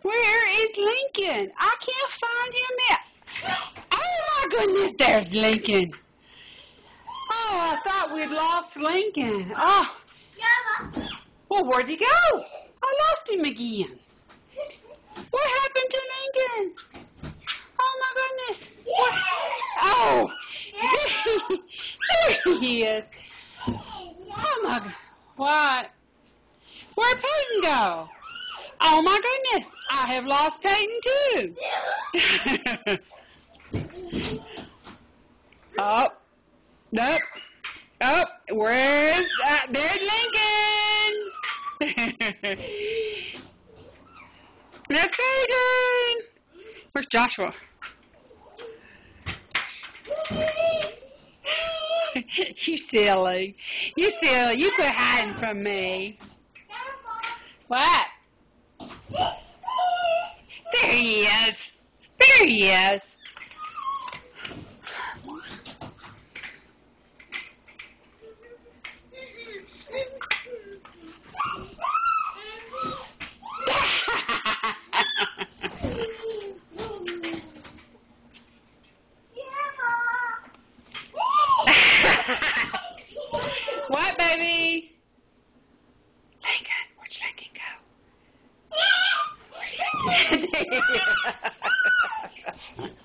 Where is Lincoln? I can't find him yet. Oh my goodness, there's Lincoln. Oh, I thought we'd lost Lincoln. Oh, well, where'd he go? I lost him again. What happened to Lincoln? Oh my goodness. What? Oh, there he is. Oh my God. What? Where'd Peyton go? Oh my goodness. I have lost Peyton too. Oh, nope. Oh, where's that? There's Lincoln. That's Peyton. Where's Joshua? You silly. You silly. You quit hiding from me. What? There he is. There he is. What, baby? Lincoln, where'd Lincoln go? Where's Lincoln?